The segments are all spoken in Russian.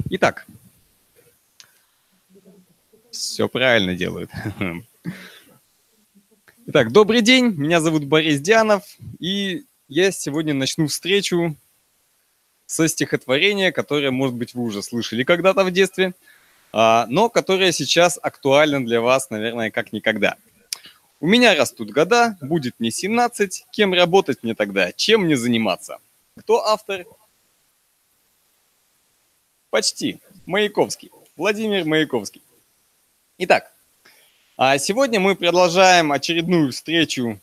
Итак, все правильно делают. Итак, добрый день, меня зовут Борис Дианов, и я сегодня начну встречу со стихотворения, которое, может быть, вы уже слышали когда-то в детстве, но которое сейчас актуально для вас, наверное, как никогда. У меня растут года, будет мне 17, кем работать мне тогда, чем мне заниматься? Кто автор? Почти. Маяковский. Владимир Маяковский. Итак, сегодня мы продолжаем очередную встречу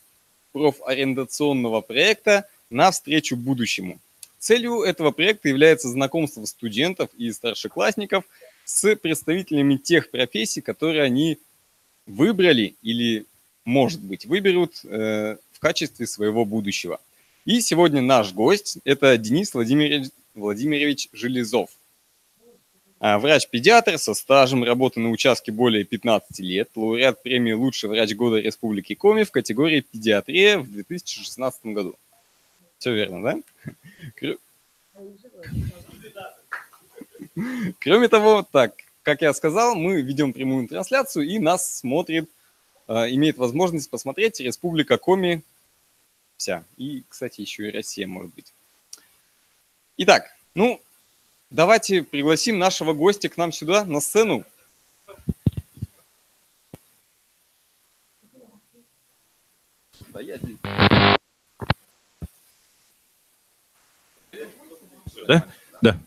профориентационного проекта «Навстречу будущему». Целью этого проекта является знакомство студентов и старшеклассников с представителями тех профессий, которые они выбрали или, может быть, выберут в качестве своего будущего. И сегодня наш гость – это Денис Владимирович Железов. Врач-педиатр со стажем работы на участке более 15 лет, лауреат премии «Лучший врач года Республики Коми» в категории «Педиатрия» в 2016 году. Все верно, да? Кроме того, так, как я сказал, мы ведем прямую трансляцию, и нас смотрит, имеет возможность посмотреть Республика Коми вся. И, кстати, еще и Россия, может быть. Итак, давайте пригласим нашего гостя к нам сюда, на сцену. Да? Да.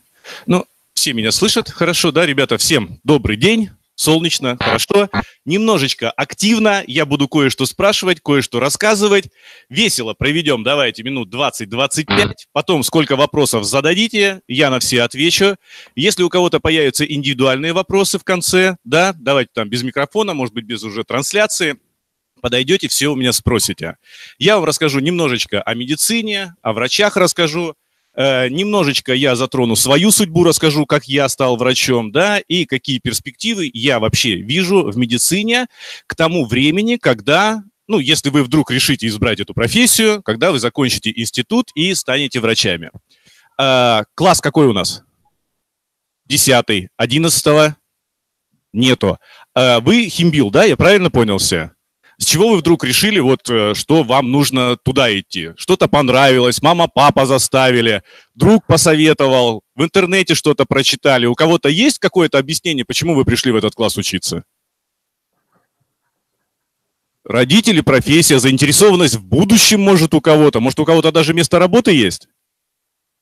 Все меня слышат хорошо, да, ребята? Всем добрый день, солнечно, хорошо. Немножечко активно, я буду кое-что спрашивать, кое-что рассказывать. Весело проведем, давайте, минут 20-25. Потом, сколько вопросов зададите, я на все отвечу. Если у кого-то появятся индивидуальные вопросы в конце, да, давайте там без микрофона, может быть, без уже трансляции, подойдете, все у меня спросите. Я вам расскажу немножечко о медицине, о врачах расскажу. Немножечко я затрону свою судьбу, расскажу, как я стал врачом, да, и какие перспективы я вообще вижу в медицине к тому времени, когда, если вы вдруг решите избрать эту профессию, когда вы закончите институт и станете врачами. Класс какой у нас? 10-й, 11-го? Нету. Вы химбил, да, я правильно понял все? С чего вы вдруг решили, что вам нужно туда идти? Что-то понравилось, мама, папа заставили, друг посоветовал, в интернете что-то прочитали. У кого-то есть какое-то объяснение, почему вы пришли в этот класс учиться? Родители, профессия, заинтересованность в будущем, может, у кого-то. Может, у кого-то даже место работы есть?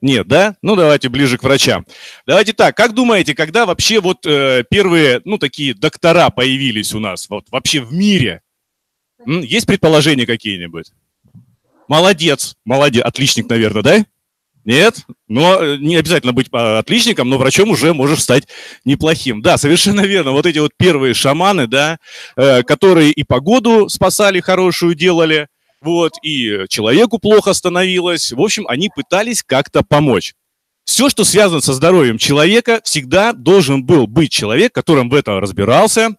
Нет, да? Давайте ближе к врачам. Давайте так, как думаете, когда вообще первые, такие доктора появились у нас, вообще в мире? Есть предположения какие-нибудь? Молодец, отличник, наверное, да? Нет? Но не обязательно быть отличником, но врачом уже можешь стать неплохим. Да, совершенно верно. Эти первые шаманы, да, которые и погоду спасали, хорошую делали, и человеку плохо становилось. В общем, они пытались как-то помочь. Все, что связано со здоровьем человека, всегда должен был быть человек, который в этом разбирался,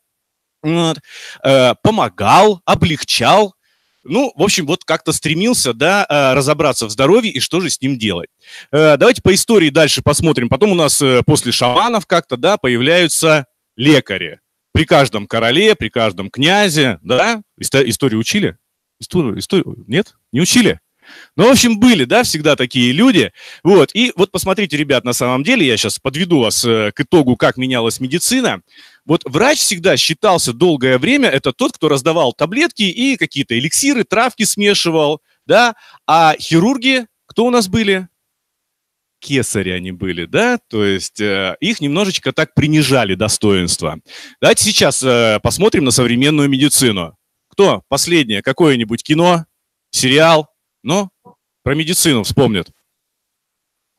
помогал, облегчал, ну, в общем, вот как-то стремился, да, разобраться в здоровье и что же с ним делать. Давайте по истории дальше посмотрим. Потом у нас после шаманов как-то, да, появляются лекари. При каждом короле, при каждом князе, да? Историю учили? Историю? Нет? Не учили? Ну, в общем, были, да, всегда такие люди. Вот, и вот посмотрите, ребят, на самом деле, я сейчас подведу вас к итогу, как менялась медицина. Вот врач всегда считался долгое время, это тот, кто раздавал таблетки и какие-то эликсиры, травки смешивал, да, а хирурги, кто у нас были? Кесари они были, да, то есть их немножечко так принижали достоинства. Давайте сейчас посмотрим на современную медицину. Кто? Последнее, какое-нибудь кино, сериал, ну, про медицину вспомнят.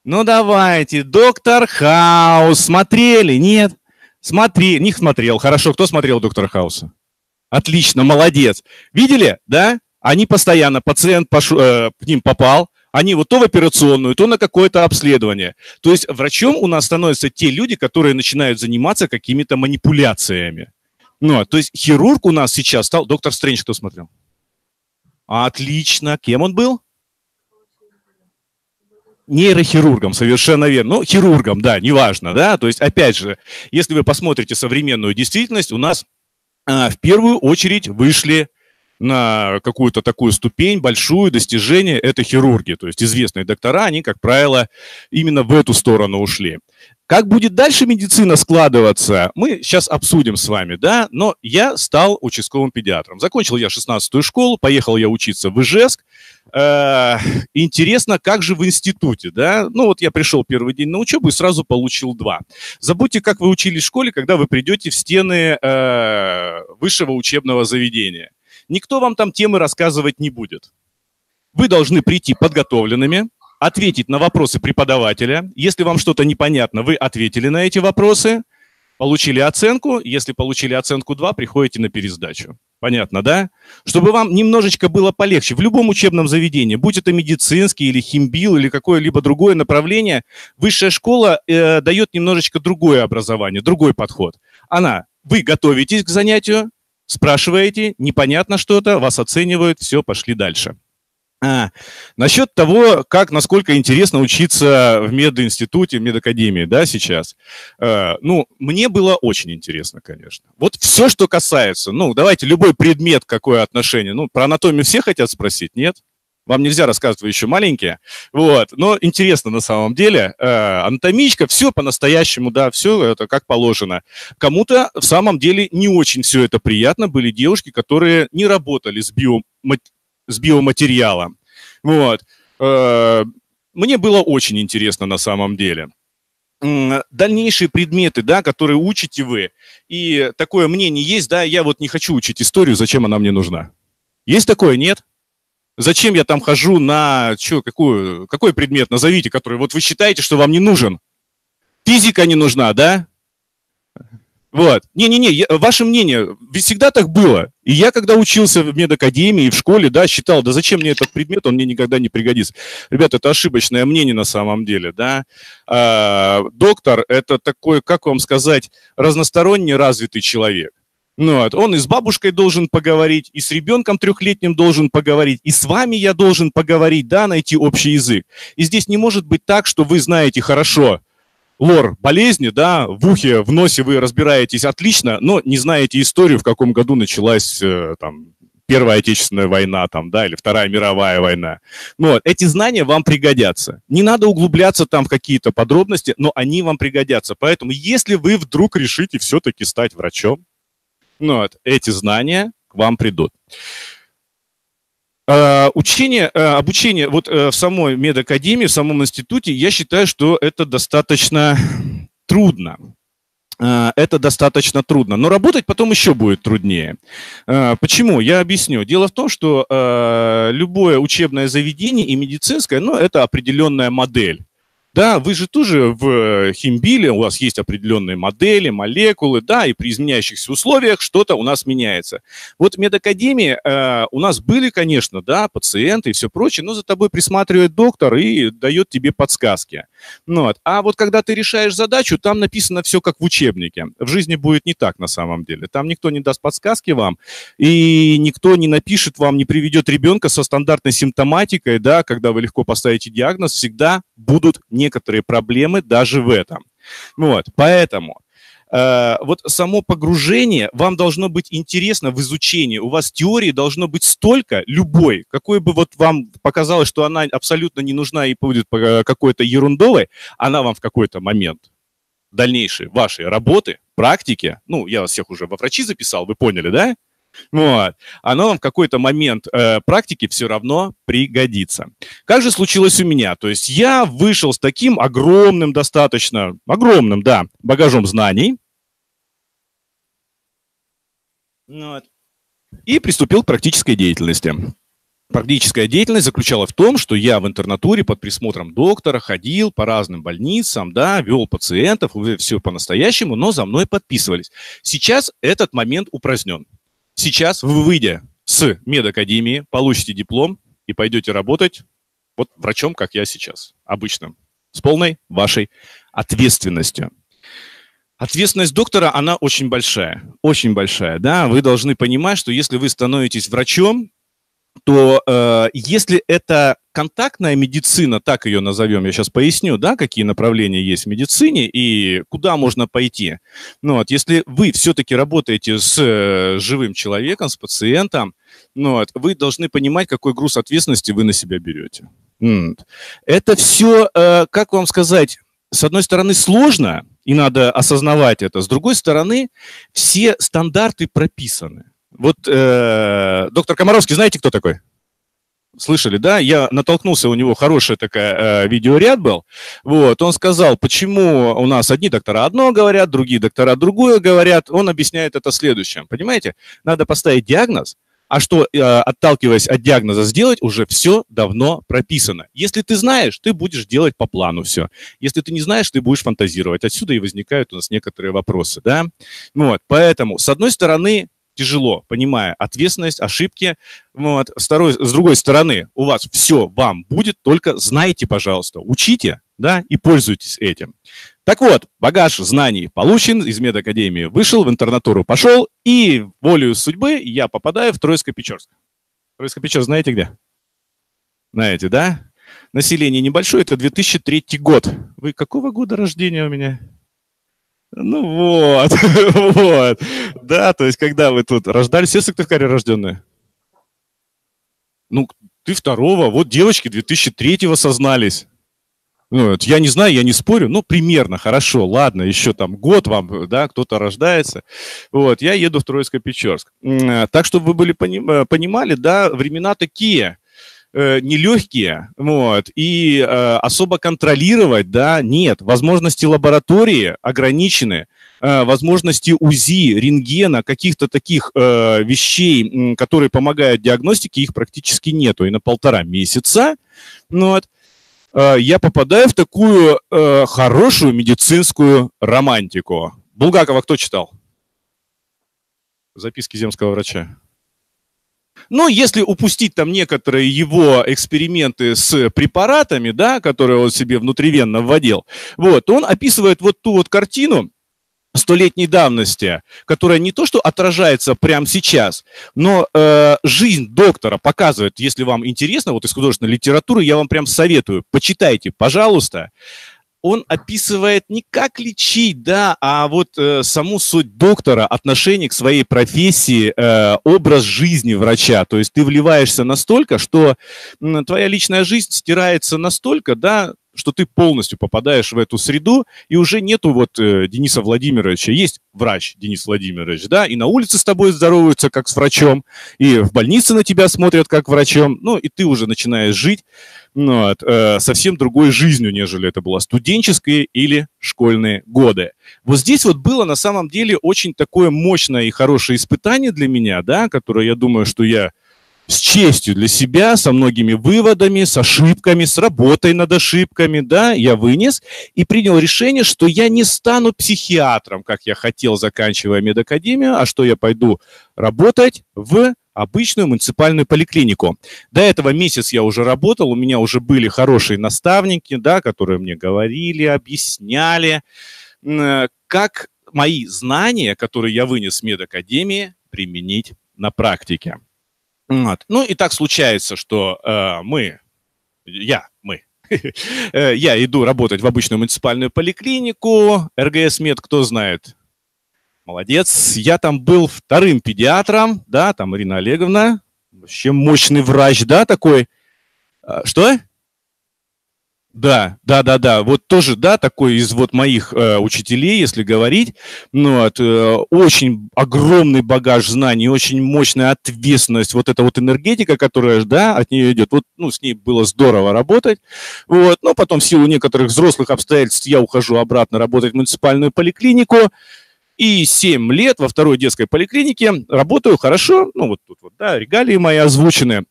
Ну, давайте, Доктор Хаус, смотрели, нет? Не смотрел, хорошо, кто смотрел Доктора Хауса? Отлично, молодец. Видели, да? Они постоянно, пациент к ним попал, они вот то в операционную, то на какое-то обследование. То есть врачом у нас становятся те люди, которые начинают заниматься какими-то манипуляциями. Ну, то есть хирург у нас сейчас стал... Доктор Стрэндж кто смотрел? Отлично. Кем он был? Нейрохирургом, совершенно верно. Ну, хирургом, да, неважно, да. То есть, опять же, если вы посмотрите современную действительность, у нас в первую очередь вышли на какую-то такую ступень, большую достижение, это хирурги. То есть известные доктора, они, как правило, именно в эту сторону ушли. Как будет дальше медицина складываться, мы сейчас обсудим с вами, да, но я стал участковым педиатром. Закончил я 16-ю школу, поехал я учиться в Ижевск. Интересно, как же в институте, да? Ну вот я пришел первый день на учебу и сразу получил 2. Забудьте, как вы учились в школе, когда вы придете в стены высшего учебного заведения. Никто вам там темы рассказывать не будет. Вы должны прийти подготовленными, ответить на вопросы преподавателя. Если вам что-то непонятно, вы ответили на эти вопросы, получили оценку. Если получили оценку 2, приходите на пересдачу. Понятно, да? Чтобы вам немножечко было полегче. В любом учебном заведении, будь это медицинский или химбил, или какое-либо другое направление, высшая школа дает немножечко другое образование, другой подход. Вы готовитесь к занятию, спрашиваете, непонятно что-то, вас оценивают, все, пошли дальше. Насчет того, насколько интересно учиться в мединституте, в медакадемии, да, сейчас. Ну, мне было очень интересно, конечно. Вот все, что касается, ну, давайте, любой предмет, какое отношение. Ну, про анатомию все хотят спросить, нет? Вам нельзя рассказывать, вы еще маленькие. Вот, но интересно на самом деле. Анатомичка, все по-настоящему, да, все это как положено. Кому-то в самом деле не очень все это приятно. Были девушки, которые не работали с биоматериалом. Вот. Мне было очень интересно на самом деле. Дальнейшие предметы, да, которые учите вы, и такое мнение есть, да, я вот не хочу учить историю, зачем она мне нужна? Есть такое, нет? Зачем я там хожу на... Какой предмет назовите, который вот вы считаете, что вам не нужен? Физика не нужна, да? Вот. Не-не-не, ваше мнение, ведь всегда так было. И я, когда учился в медакадемии и в школе, да, считал, да зачем мне этот предмет, он мне никогда не пригодится. Ребята, это ошибочное мнение на самом деле, да. Доктор – это такой, как вам сказать, разносторонне развитый человек. Ну, вот. Он и с бабушкой должен поговорить, и с ребенком 3-летним должен поговорить, и с вами я должен поговорить, да, найти общий язык. И здесь не может быть так, что вы знаете хорошо лор болезни, да, в ухе, в носе вы разбираетесь отлично, но не знаете историю, в каком году началась там Первая Отечественная война, там, да, или Вторая мировая война. Вот. Эти знания вам пригодятся. Не надо углубляться там в какие-то подробности, но они вам пригодятся. Поэтому, если вы вдруг решите все-таки стать врачом, ну, вот, эти знания к вам придут. Обучение вот в самой медакадемии, в самом институте, я считаю, что это достаточно трудно. Это достаточно трудно. Но работать потом еще будет труднее. Почему? Я объясню. Дело в том, что любое учебное заведение и медицинское, ну, это определенная модель. да, вы же тоже в химбиле, у вас есть определенные модели, молекулы, да, и при изменяющихся условиях что-то у нас меняется. Вот в медакадемии у нас были, конечно, да, пациенты и все прочее, но за тобой присматривает доктор и дает тебе подсказки. Ну, вот. А вот когда ты решаешь задачу, там написано все как в учебнике. В жизни будет не так на самом деле. Там никто не даст подсказки вам, и никто не напишет вам, не приведет ребенка со стандартной симптоматикой, да, когда вы легко поставите диагноз, всегда будут некоторые проблемы даже в этом. Вот, поэтому вот само погружение вам должно быть интересно в изучении. У вас теории должно быть столько, любой, какой бы вот вам показалось, что она абсолютно не нужна и будет какой-то ерундовой, она вам в какой-то момент дальнейшей вашей работы, практики, ну, я вас всех уже во врачи записал, вы поняли, да? Вот. Оно вам в какой-то момент практики все равно пригодится. Как же случилось у меня? То есть я вышел с таким огромным, достаточно огромным, да, багажом знаний. Вот. И приступил к практической деятельности. Практическая деятельность заключалась в том, что я в интернатуре под присмотром доктора ходил по разным больницам, да, вел пациентов, все по-настоящему, но за мной подписывались. Сейчас этот момент упразднен. Сейчас вы, выйдя с медакадемии, получите диплом и пойдете работать вот врачом, как я сейчас, обычным, с полной вашей ответственностью. Ответственность доктора, она очень большая, да. Вы должны понимать, что если вы становитесь врачом, то если это контактная медицина, так ее назовем, я сейчас поясню, да, какие направления есть в медицине и куда можно пойти. Ну, вот, если вы все-таки работаете с живым человеком, с пациентом, ну, вот, вы должны понимать, какой груз ответственности вы на себя берете. Это все, как вам сказать, с одной стороны сложно, и надо осознавать это, с другой стороны, все стандарты прописаны. Вот доктор Комаровский, знаете, кто такой? Слышали, да? Я натолкнулся, у него хороший такой видеоряд был. Вот, он сказал, почему у нас одни доктора одно говорят, другие доктора другое говорят. Он объясняет это следующим. Понимаете? Надо поставить диагноз, а что, отталкиваясь от диагноза, сделать, уже все давно прописано. Если ты знаешь, ты будешь делать по плану все. Если ты не знаешь, ты будешь фантазировать. Отсюда и возникают у нас некоторые вопросы, да? Вот, поэтому, с одной стороны, тяжело, понимая ответственность, ошибки. Вот. С другой стороны, у вас все вам будет, только знайте, пожалуйста, учите, да, и пользуйтесь этим. Так вот, багаж знаний получен, из медакадемии вышел, в интернатуру пошел, и волею судьбы я попадаю в Троицко-Печорск. Троицко-Печорск знаете где? Знаете, да? Население небольшое, это 2003 год. Вы какого года рождения у меня? Ну вот, вот, да, то есть когда вы тут рождались, все Сыктывкаре рожденные? Ну, ты второго, вот девочки 2003-го сознались. Ну, я не знаю, я не спорю, ну, примерно, хорошо, ладно, еще там год вам, да, кто-то рождается. Вот, я еду в Троицко-Печорск. Так, чтобы вы были понимали, да, времена такие нелегкие, вот, и особо контролировать, да, нет. Возможности лаборатории ограничены, возможности УЗИ, рентгена, каких-то таких вещей, которые помогают диагностике, их практически нету. И на 1,5 месяца, вот, я попадаю в такую хорошую медицинскую романтику. Булгакова кто читал? Записки земского врача. Ну, если упустить там некоторые его эксперименты с препаратами, да, которые он себе внутривенно вводил, вот, то он описывает вот ту вот картину столетней давности, которая не то что отражается прямо сейчас, но жизнь доктора показывает, если вам интересно, вот из художественной литературы, я вам прям советую, почитайте, пожалуйста. Он описывает не как лечить, да, а вот саму суть доктора, отношение к своей профессии, образ жизни врача. То есть ты вливаешься настолько, что твоя личная жизнь стирается настолько, да, что ты полностью попадаешь в эту среду, и уже нету вот Дениса Владимировича. Есть врач Денис Владимирович, да, и на улице с тобой здороваются как с врачом, и в больнице на тебя смотрят как врачом, ну, и ты уже начинаешь жить, ну, совсем другой жизнью, нежели это было студенческие или школьные годы. Вот здесь вот было на самом деле очень такое мощное и хорошее испытание для меня, да, которое, я думаю, что я с честью для себя, со многими выводами, с ошибками, с работой над ошибками, да, я вынес и принял решение, что я не стану психиатром, как я хотел, заканчивая медакадемию, а что я пойду работать в обычную муниципальную поликлинику. До этого месяц я уже работал, у меня уже были хорошие наставники, да, которые мне говорили, объясняли, как мои знания, которые я вынес с медакадемии, применить на практике. Вот. Ну и так случается, что я иду работать в обычную муниципальную поликлинику, РГС-мед, кто знает, молодец. Я там был вторым педиатром, да, там Ирина Олеговна, вообще мощный врач, да, такой. Что? Да, вот тоже, да, такой из вот моих учителей, если говорить, ну, очень огромный багаж знаний, очень мощная ответственность, вот эта вот энергетика, которая, да, от нее идет, вот, ну, с ней было здорово работать, вот, но потом в силу некоторых взрослых обстоятельств я ухожу обратно работать в муниципальную поликлинику, и 7 лет во второй детской поликлинике работаю хорошо, ну, вот тут вот, да, регалии мои озвучены.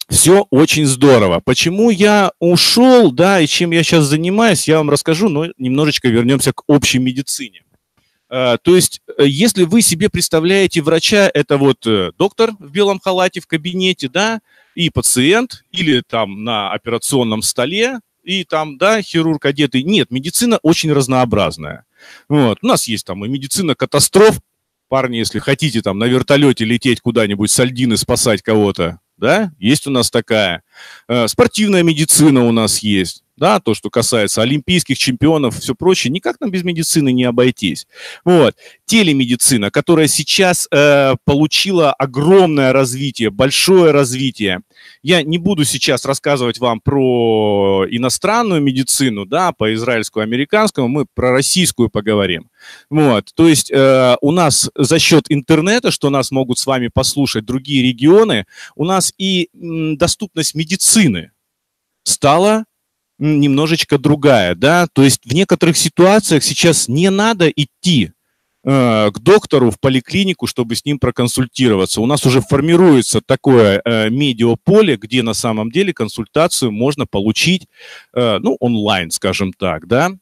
Все очень здорово. Почему я ушел, да, и чем я сейчас занимаюсь, я вам расскажу, но немножечко вернемся к общей медицине. То есть, если вы себе представляете врача, это вот доктор в белом халате в кабинете, да, и пациент, или там на операционном столе, и там, да, хирург одетый. Нет, медицина очень разнообразная. Вот. У нас есть там и медицина катастроф. Парни, если хотите там на вертолете лететь куда-нибудь с Альдины спасать кого-то, да, есть у нас такая. Спортивная медицина у нас есть, да, то, что касается олимпийских чемпионов, все прочее, никак нам без медицины не обойтись. Вот. Телемедицина, которая сейчас получила огромное развитие, большое развитие. Я не буду сейчас рассказывать вам про иностранную медицину, да, по израильскому, американскому, мы про российскую поговорим. Вот. То есть у нас за счет интернета, что нас могут с вами послушать другие регионы, у нас и доступность медицины стала немножечко другая, да, то есть в некоторых ситуациях сейчас не надо идти к доктору в поликлинику, чтобы с ним проконсультироваться. У нас уже формируется такое медиаполе, где на самом деле консультацию можно получить, ну, онлайн, скажем так, да.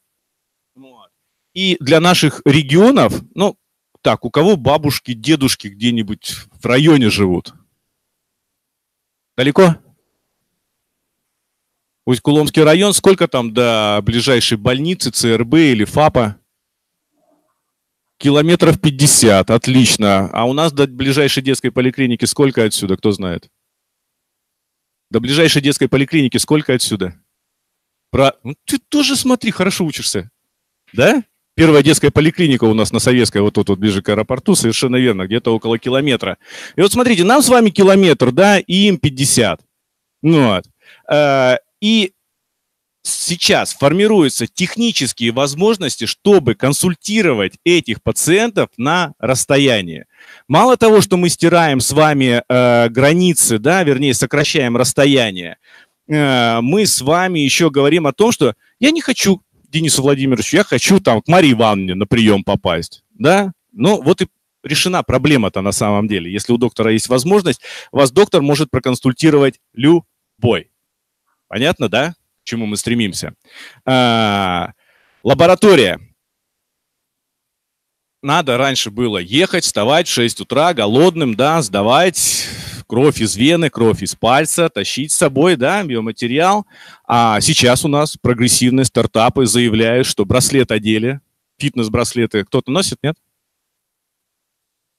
И для наших регионов, ну, так, у кого бабушки, дедушки где-нибудь в районе живут? Далеко? Усть-Куломский район, сколько там до ближайшей больницы, ЦРБ или ФАПа? Километров 50, отлично. А у нас до ближайшей детской поликлиники сколько отсюда, кто знает? До ближайшей детской поликлиники сколько отсюда? Ну, ты тоже смотри, хорошо учишься. Да? Первая детская поликлиника у нас на Советской, вот тут вот ближе к аэропорту, совершенно верно, где-то около километра. И вот смотрите, нам с вами километр, да, и им 50. Вот. И сейчас формируются технические возможности, чтобы консультировать этих пациентов на расстоянии. Мало того, что мы стираем с вами границы, да, вернее, сокращаем расстояние, мы с вами еще говорим о том, что я не хочу Денису Владимировичу, я хочу там к Марии Ивановне на прием попасть, да, ну вот и решена проблема-то на самом деле. Если у доктора есть возможность, вас доктор может проконсультировать любой. Понятно, да? К чему мы стремимся? Лаборатория. Надо раньше было ехать, вставать в 6 утра голодным, да, сдавать кровь из вены, кровь из пальца, тащить с собой, да, биоматериал. А сейчас у нас прогрессивные стартапы заявляют, что браслет одели, фитнес-браслеты кто-то носит, нет?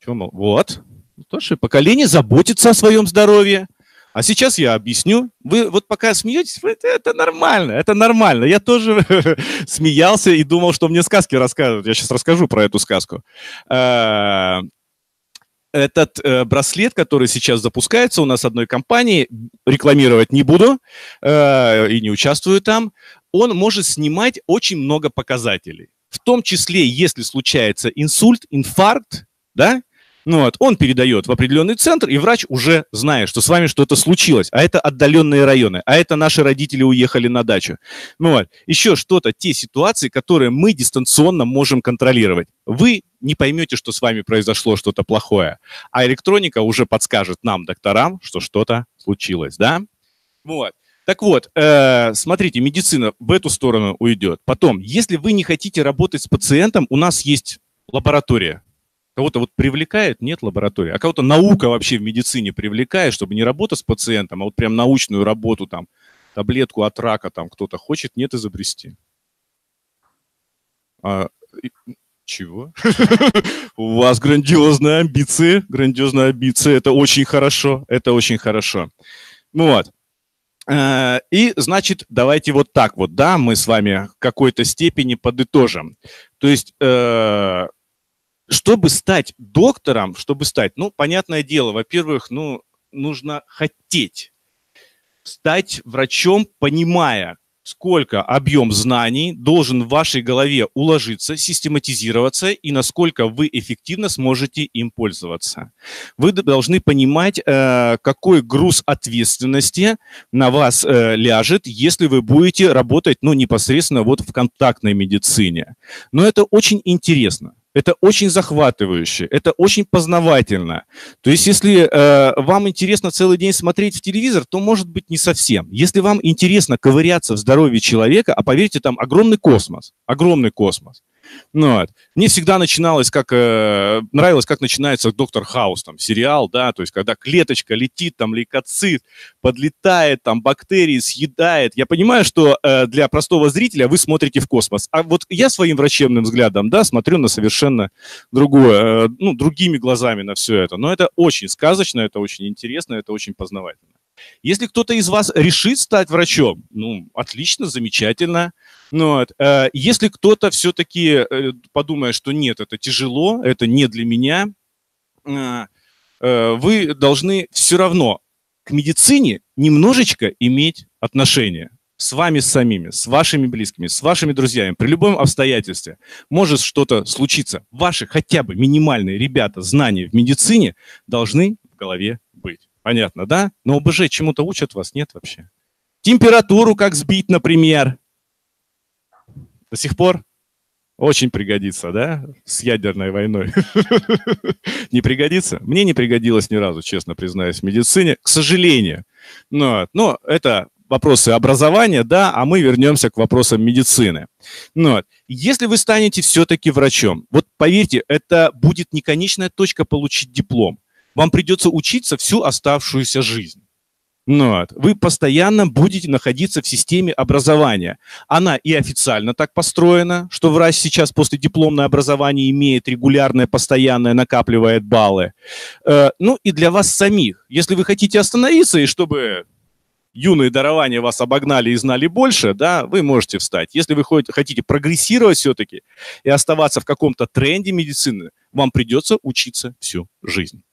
Чего, вот. Тоже поколение заботится о своем здоровье. А сейчас я объясню. Вы вот пока смеетесь, это нормально, это нормально. Я тоже смеялся и думал, что мне сказки рассказывают. Я сейчас расскажу про эту сказку. Этот браслет, который сейчас запускается у нас одной компании, рекламировать не буду и не участвую там, он может снимать очень много показателей. В том числе, если случается инсульт, инфаркт, да, ну вот, он передает в определенный центр, и врач уже знает, что с вами что-то случилось. А это отдаленные районы, а это наши родители уехали на дачу. Ну вот, еще что-то, те ситуации, которые мы дистанционно можем контролировать. Вы не поймете, что с вами произошло что-то плохое, а электроника уже подскажет нам, докторам, что что-то случилось, да? Вот. Так вот, смотрите, медицина в эту сторону уйдет. Потом, если вы не хотите работать с пациентом, у нас есть лаборатория. Кого-то вот привлекает, нет лаборатории, а кого-то наука вообще в медицине привлекает, чтобы не работа с пациентом, а вот прям научную работу, там, таблетку от рака там кто-то хочет, нет, изобрести. Чего? У вас грандиозные амбиции, это очень хорошо, это очень хорошо. Вот. И, значит, давайте вот так вот, да, мы с вами в какой-то степени подытожим. То есть, чтобы стать доктором, ну, понятное дело, во-первых, ну, нужно хотеть стать врачом, понимая, сколько объем знаний должен в вашей голове уложиться, систематизироваться и насколько вы эффективно сможете им пользоваться. Вы должны понимать, какой груз ответственности на вас ляжет, если вы будете работать, ну, непосредственно вот в контактной медицине. Но это очень интересно. Это очень захватывающе, это очень познавательно. То есть, если вам интересно целый день смотреть в телевизор, то, может быть, не совсем. Если вам интересно ковыряться в здоровье человека, а поверьте, там огромный космос, огромный космос. Ну, вот. Мне всегда нравилось, как начинается «Доктор Хаус», там, сериал, да, то есть, когда клеточка летит, там, лейкоцит, подлетает, там, бактерии съедает. Я понимаю, что для простого зрителя вы смотрите в космос, а вот я своим врачебным взглядом, да, смотрю на совершенно другое, ну, другими глазами на все это. Но это очень сказочно, это очень интересно, это очень познавательно. Если кто-то из вас решит стать врачом, ну, отлично, замечательно. Но вот, если кто-то все-таки подумает, что нет, это тяжело, это не для меня, вы должны все равно к медицине немножечко иметь отношение с вами самими, с вашими близкими, с вашими друзьями. При любом обстоятельстве может что-то случиться. Ваши хотя бы минимальные, ребята, знания в медицине должны в голове быть. Понятно, да? Но ОБЖ чему-то учат вас? Нет вообще. Температуру как сбить, например. До сих пор? Очень пригодится, да? С ядерной войной. Не пригодится? Мне не пригодилось ни разу, честно признаюсь, в медицине. К сожалению. Но это вопросы образования, да, а мы вернемся к вопросам медицины. Но если вы станете все-таки врачом, вот поверьте, это будет не конечная точка получить диплом. Вам придется учиться всю оставшуюся жизнь. Вы постоянно будете находиться в системе образования. Она и официально так построена, что врач сейчас после дипломного образования имеет регулярное, постоянное, накапливает баллы. Ну и для вас самих. Если вы хотите остановиться, и чтобы юные дарования вас обогнали и знали больше, да, вы можете встать. Если вы хотите прогрессировать все-таки и оставаться в каком-то тренде медицины, вам придется учиться всю жизнь.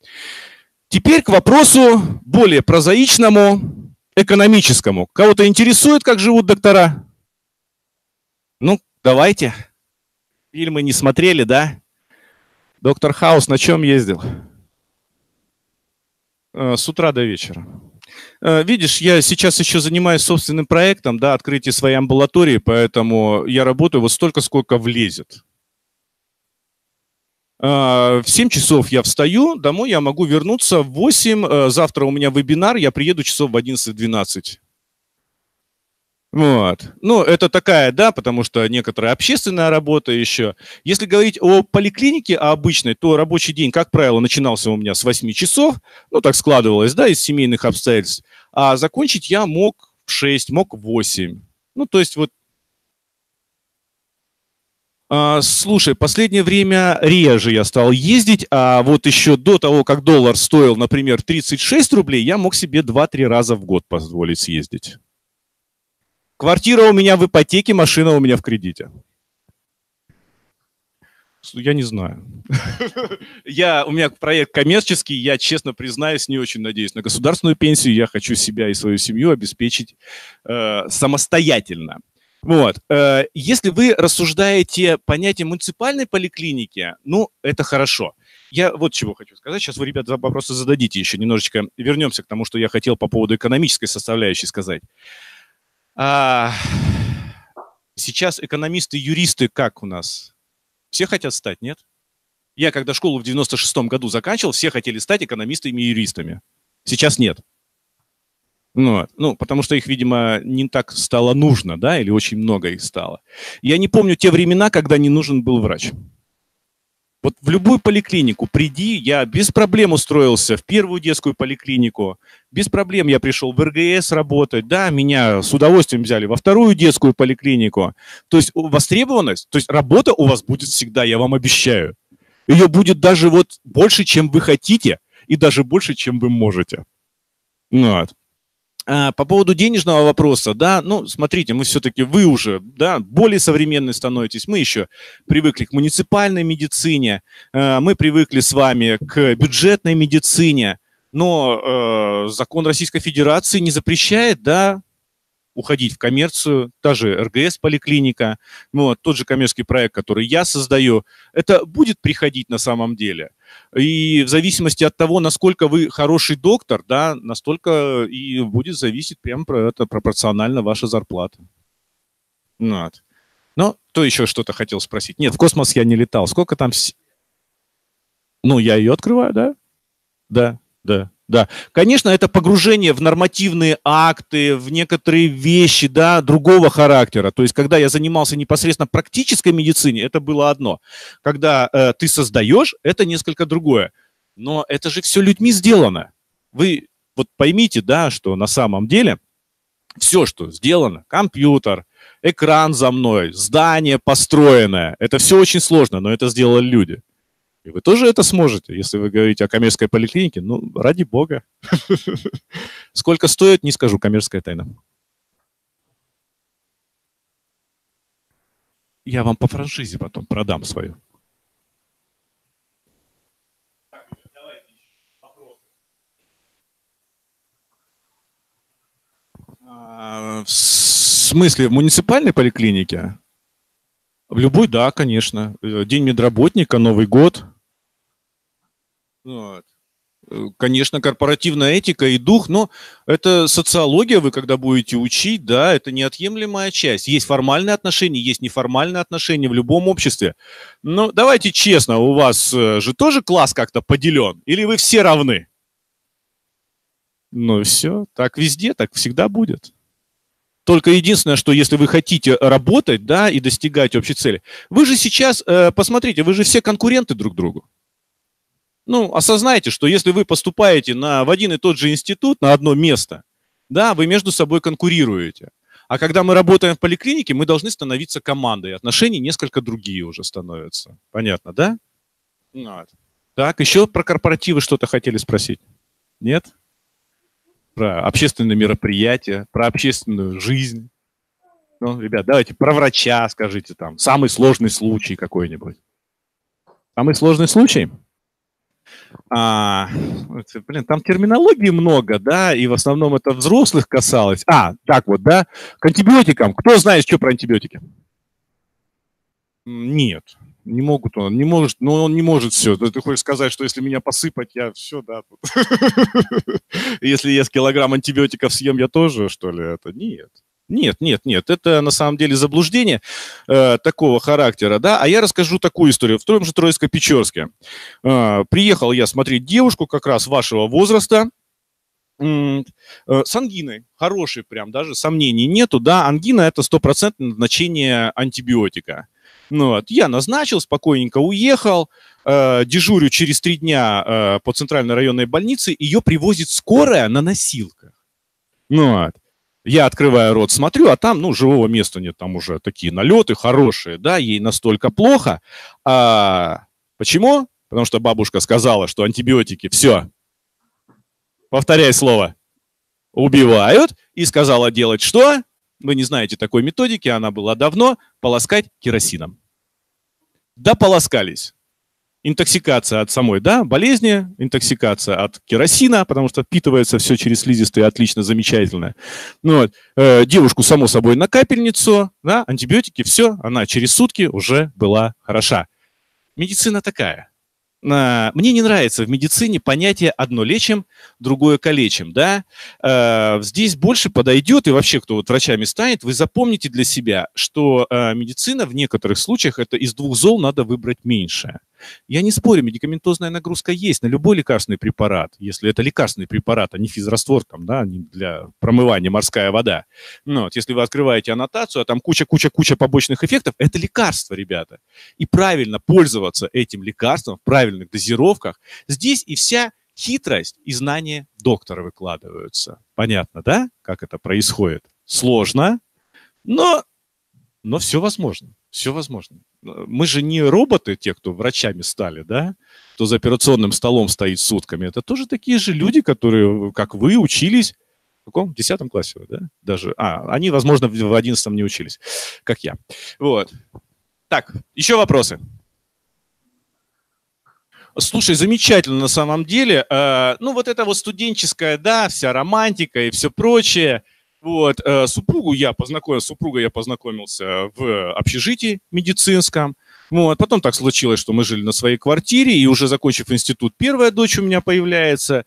Теперь к вопросу более прозаичному, экономическому. Кого-то интересует, как живут доктора? Ну, давайте. Фильмы не смотрели, да? Доктор Хаус на чем ездил? С утра до вечера. Видишь, я сейчас еще занимаюсь собственным проектом, да, открытие своей амбулатории, поэтому я работаю вот столько, сколько влезет. В 7 часов я встаю, домой я могу вернуться в 8. Завтра у меня вебинар, я приеду часов в 11-12. Вот. Ну, это такая, да, потому что некоторая общественная работа еще. Если говорить о поликлинике, о обычной, то рабочий день, как правило, начинался у меня с 8 часов. Ну, так складывалось, да, из семейных обстоятельств. А закончить я мог в 6, мог в 8. Ну, то есть вот. Слушай, последнее время реже я стал ездить, а вот еще до того, как доллар стоил, например, 36 рублей, я мог себе 2-3 раза в год позволить съездить. Квартира у меня в ипотеке, машина у меня в кредите. Я не знаю. У меня проект коммерческий, я, честно признаюсь, не очень надеюсь на государственную пенсию. Я хочу себя и свою семью обеспечить самостоятельно. Вот. Если вы рассуждаете понятие муниципальной поликлиники, ну, это хорошо. Я вот чего хочу сказать. Сейчас вы, ребята, вопросы зададите еще немножечко. Вернемся к тому, что я хотел по поводу экономической составляющей сказать. Сейчас экономисты, юристы как у нас? Все хотят стать, нет? Я когда школу в 96-м году заканчивал, все хотели стать экономистами и юристами. Сейчас нет. Ну, потому что их, видимо, не так стало нужно, да, или очень много их стало. Я не помню те времена, когда не нужен был врач. Вот в любую поликлинику приди, я без проблем устроился в первую детскую поликлинику, без проблем я пришел в РГС работать, да, меня с удовольствием взяли во вторую детскую поликлинику. То есть востребованность, то есть работа у вас будет всегда, я вам обещаю. Ее будет даже вот больше, чем вы хотите, и даже больше, чем вы можете. Вот. По поводу денежного вопроса, да, ну, смотрите, мы все-таки, вы уже, да, более современные становитесь, мы еще привыкли к муниципальной медицине, мы привыкли с вами к бюджетной медицине, но закон Российской Федерации не запрещает, да, уходить в коммерцию, та же РГС-поликлиника, вот, тот же коммерческий проект, который я создаю, это будет приходить на самом деле. И в зависимости от того, насколько вы хороший доктор, да, настолько и будет зависеть прямо пропорционально ваша зарплата. Вот. Но кто еще что-то хотел спросить? Нет, в космос я не летал. Сколько там... Ну, я ее открываю, да? Да. Конечно, это погружение в нормативные акты, в некоторые вещи, да, другого характера. То есть, когда я занимался непосредственно практической медициной, это было одно. Когда ты создаешь, это несколько другое. Но это же все людьми сделано. Вы вот поймите, да, что на самом деле все, что сделано, компьютер, экран за мной, здание построенное, это все очень сложно, но это сделали люди. И вы тоже это сможете, если вы говорите о коммерческой поликлинике. Ну, ради бога. Сколько стоит, не скажу, коммерческая тайна. Я вам по франшизе потом продам свою. В смысле, в муниципальной поликлинике? В любой, да, конечно. День медработника, Новый год. Вот. Конечно, корпоративная этика и дух, но это социология, вы когда будете учить, да, это неотъемлемая часть. Есть формальные отношения, есть неформальные отношения в любом обществе. Но давайте честно, у вас же тоже класс как-то поделен? Или вы все равны? Ну все, так везде, так всегда будет. Только единственное, что если вы хотите работать, да, и достигать общей цели, вы же сейчас, посмотрите, вы же все конкуренты друг другу. Ну, осознайте, что если вы поступаете в один и тот же институт, на одно место, да, вы между собой конкурируете. А когда мы работаем в поликлинике, мы должны становиться командой. Отношения несколько другие уже становятся. Понятно, да? Вот. Так, еще про корпоративы что-то хотели спросить? Нет? Про общественные мероприятия, про общественную жизнь. Ну, ребят, давайте про врача скажите там. Самый сложный случай какой-нибудь. Самый сложный случай? Блин, там терминологии много, да, и в основном это взрослых касалось. Так вот, да, к антибиотикам. Кто знает, что про антибиотики? Нет, не могут, он не может, но он не может все. Ты хочешь сказать, что если меня посыпать, я все, да. Если я с килограмм антибиотиков съем, я тоже, что ли, это? Нет. Нет. Это на самом деле заблуждение такого характера, да. А я расскажу такую историю. В том же Троицко-Печерске приехал я смотреть девушку как раз вашего возраста с ангиной. Хорошей прям, даже сомнений нету, да. Ангина – это 100% назначение антибиотика. Ну, вот. Я назначил, спокойненько уехал, дежурю через 3 дня по центральной районной больнице, ее привозит скорая на носилках. Ну, вот. Я открываю рот, смотрю, а там, ну, живого места нет, там уже такие налеты хорошие, да, ей настолько плохо. Почему? Потому что бабушка сказала, что антибиотики, все, повторяй слово, убивают, и сказала делать что? Вы не знаете такой методики, она была давно, полоскать керосином. Да, полоскались. Интоксикация от самой, да, болезни, интоксикация от керосина, потому что впитывается все через слизистые, отлично, замечательно. Ну, вот. Девушку, само собой, на капельницу, да, антибиотики, все, она через сутки уже была хороша. Медицина такая. Мне не нравится в медицине понятие «одно лечим, другое калечим». Да? Здесь больше подойдет, и вообще, кто вот врачами станет, вы запомните для себя, что медицина в некоторых случаях это из 2 зол надо выбрать меньшее. Я не спорю, медикаментозная нагрузка есть на любой лекарственный препарат, если это лекарственный препарат, а не физраствор, там, да, не для промывания морская вода. Ну, вот, если вы открываете аннотацию, а там куча побочных эффектов, это лекарство, ребята. И правильно пользоваться этим лекарством в правильных дозировках. Здесь и вся хитрость и знания доктора выкладываются. Понятно, да, как это происходит? Сложно, но все возможно. Все возможно. Мы же не роботы, те, кто врачами стали, да, кто за операционным столом стоит сутками. Это тоже такие же люди, которые, как вы, учились в каком? 10 классе, да? Даже, они, возможно, в 11 не учились, как я. Вот. Так, еще вопросы? Слушай, замечательно на самом деле. Ну, вот это вот студенческая, да, вся романтика и все прочее. Вот, с супругой я познакомился в общежитии медицинском. Вот, потом так случилось, что мы жили на своей квартире, и уже закончив институт, первая дочь у меня появляется,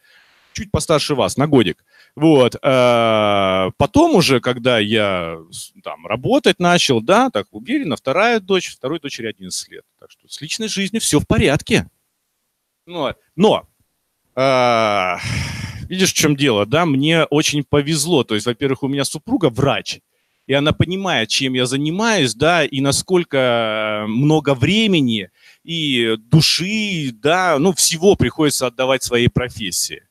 чуть постарше вас, на годик. Вот, потом уже, когда я там работать начал, да, так уверенно, второй дочери 11 лет. Так что с личной жизнью все в порядке. Но видишь, в чем дело, да, мне очень повезло, то есть, во-первых, у меня супруга врач, и она понимает, чем я занимаюсь, да, и насколько много времени и души, да, ну, всего приходится отдавать своей профессии.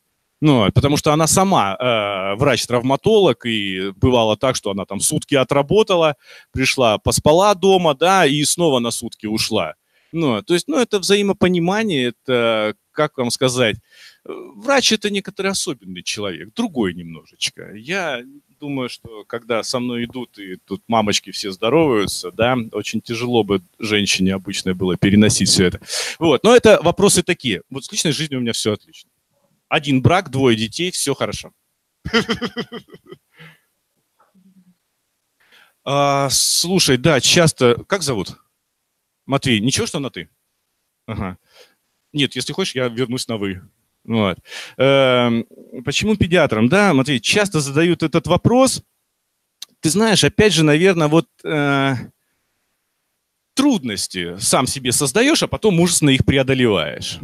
Ну, потому что она сама врач-травматолог, и бывало так, что она там сутки отработала, пришла, поспала дома, да, и снова на сутки ушла. Ну, то есть, ну, это взаимопонимание, это, как вам сказать, врач – это некоторый особенный человек, другой немножечко. Я думаю, что когда со мной идут, и тут мамочки все здороваются, да, очень тяжело бы женщине обычной было переносить все это. Вот, но это вопросы такие. Вот с личной жизнью у меня все отлично. 1 брак, 2 детей, все хорошо. Слушай, да, часто… Как зовут? Матвей, ничего, что на «ты»? Ага. Нет, если хочешь, я вернусь на «вы». Вот. Почему педиатрам? Да, Матвей, часто задают этот вопрос. Ты знаешь, опять же, наверное, вот трудности сам себе создаешь, а потом мужественно их преодолеваешь.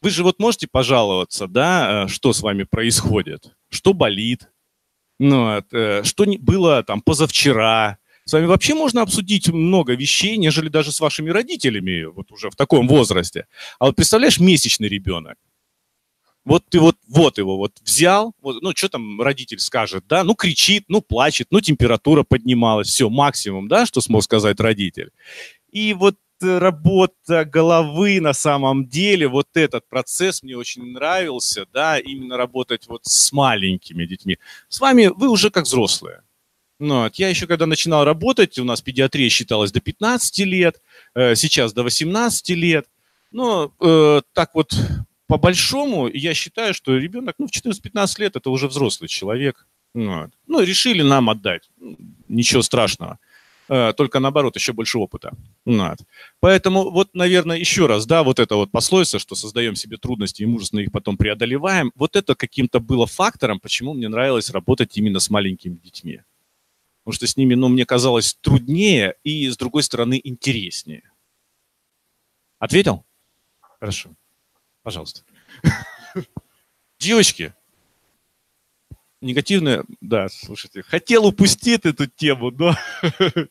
Вы же вот можете пожаловаться, да, что с вами происходит, что болит, ну, что было там позавчера. С вами вообще можно обсудить много вещей, нежели даже с вашими родителями, вот уже в таком возрасте. А вот представляешь, месячный ребенок. Вот ты вот его вот взял, вот, ну, что там родитель скажет, да, ну, кричит, ну, плачет, ну, температура поднималась, все, максимум, да, что смог сказать родитель. И вот работа головы на самом деле, вот этот процесс мне очень нравился, да, именно работать вот с маленькими детьми. С вами вы уже как взрослые. Ну, я еще когда начинал работать, у нас педиатрия считалась до 15 лет, сейчас до 18 лет. Но так вот, по-большому, я считаю, что ребенок, ну, в 14-15 лет это уже взрослый человек. Вот. Ну, решили нам отдать. Ничего страшного. Только наоборот, еще больше опыта. Вот. Поэтому вот, наверное, еще раз, да, вот это вот пословица, что создаем себе трудности и мужественно их потом преодолеваем, вот это каким-то было фактором, почему мне нравилось работать именно с маленькими детьми. Потому что с ними, ну, мне казалось труднее и, с другой стороны, интереснее. Ответил? Хорошо. Пожалуйста. Девочки, негативное, да, слушайте, хотел упустить эту тему, но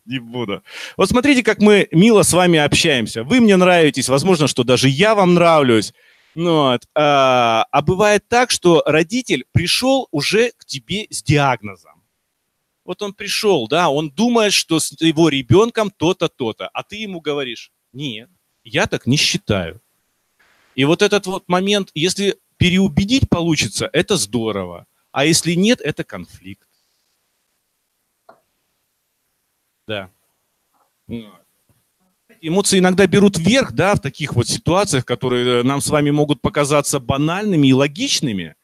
не буду. Вот смотрите, как мы мило с вами общаемся. Вы мне нравитесь, возможно, что даже я вам нравлюсь. Вот. А бывает так, что родитель пришел уже к тебе с диагнозом. Вот он пришел, да, он думает, что с его ребенком то-то, то-то, а ты ему говоришь: нет, я так не считаю. И вот этот вот момент, если переубедить получится, это здорово. А если нет, это конфликт. Да. Эмоции иногда берут вверх, да, в таких вот ситуациях, которые нам с вами могут показаться банальными и логичными.